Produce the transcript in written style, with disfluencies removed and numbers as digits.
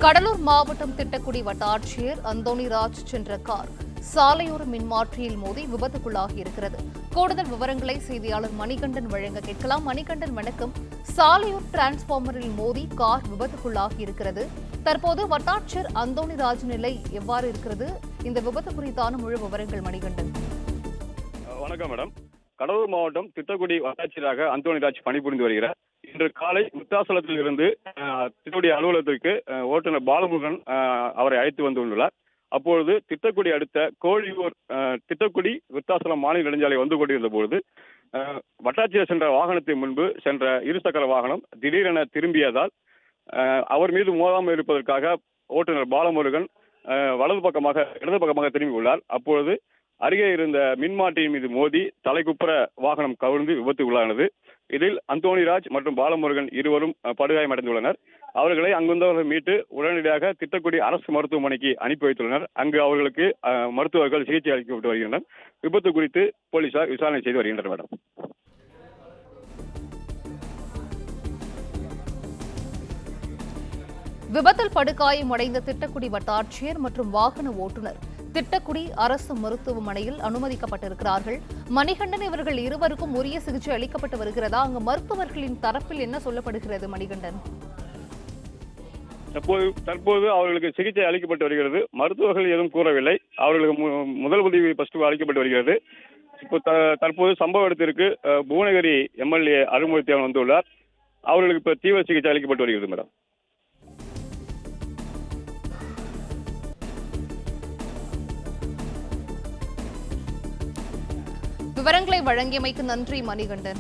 கடலூர் மாவட்டம் திட்டக்குடி வட்டாட்சியர் அந்தோணிராஜ் சென்ற கார் சாலையோர மின்மாற்றியில் மோதி விபத்துக்குள்ளாகி இருக்கிறது. கூடுதல் விவரங்களை செய்தியாளர் மணிகண்டன் வழங்க கேட்கலாம். மணிகண்டன், வணக்கம். சாலையோர் டிரான்ஸ்பார்மரில் மோதி கார் விபத்துக்குள்ளாகி இருக்கிறது. தற்போது வட்டாட்சியர் அந்தோணிராஜ் நிலை எவ்வாறு இருக்கிறது? இந்த விபத்து குறித்தான முழு விவரங்கள் மணிகண்டன். வணக்கம் மேடம். கடலூர் மாவட்டம் திட்டக்குடி வட்டாட்சியராக அந்தோணிராஜ் பணிபுரிந்து வருகிறார். இன்று காலை விருத்தாசலத்தில் இருந்து திட்டக்குடி அலுவலகத்திற்கு ஓட்டுநர் பாலமுருகன் அவரை அழைத்து வந்துள்ளார். அப்பொழுது திட்டக்குடி அடுத்த கோழியூர் திட்டக்குடி விருத்தாசலம் மாநில நெடுஞ்சாலை வந்து கொண்டிருந்த பொழுது வட்டாட்சியர் சென்ற வாகனத்தின் முன்பு சென்ற இருசக்கர வாகனம் திடீரென திரும்பியதால் அவர் மீது மோதாமல் இருப்பதற்காக ஓட்டுநர் பாலமுருகன் இடது பக்கமாக திரும்பி உள்ளார். அப்பொழுது அருகே இருந்த மின்மாட்டியின் மீது மோதி தலைக்குப்புற வாகனம் கவிழ்ந்து விபத்துக்குள்ளானது. இதில் அந்தோணிராஜ் மற்றும் பாலமுருகன் இருவரும் படுகாயமடைந்துள்ளனர். அவர்களை அங்கிருந்தவர்கள் மீட்டு உடனடியாக திட்டக்குடி அரசு மருத்துவமனைக்கு அனுப்பி வைத்துள்ளனர். அங்கு அவர்களுக்கு மருத்துவர்கள் சிகிச்சை அளிக்கப்பட்டு வருகின்றனர். விபத்து குறித்து போலீசார் விசாரணை செய்து வருகின்றனர். மேடம், விபத்தில் படுகாயமடைந்த திட்டக்குடி வட்டாட்சியர் மற்றும் வாகன ஓட்டுநர் திட்டக்குடி அரசு மருத்துவமனையில் அனுமதிக்கப்பட்டிருக்கிறார்கள். மணிகண்டன், இவர்கள் இருவருக்கும் உரிய சிகிச்சை அளிக்கப்பட்டு வருகிறதா? அங்கு மருத்துவர்களின் தரப்பில் என்ன சொல்லப்படுகிறது மணிகண்டன்? தற்போது அவர்களுக்கு சிகிச்சை அளிக்கப்பட்டு வருகிறது. மருத்துவர்கள் எதுவும் கூறவில்லை. அவர்களுக்கு முதல் உதவி அளிக்கப்பட்டு வருகிறது. இப்போ தற்போது சம்பவ இடத்திற்கு புவனகிரி எம்எல்ஏ அருள்மொழி வந்துள்ளார். அவர்களுக்கு இப்ப தீவிர சிகிச்சை அளிக்கப்பட்டு வருகிறது. மேடம், விவரங்களை வழங்கியமைக்கு நன்றி மணிகண்டன்.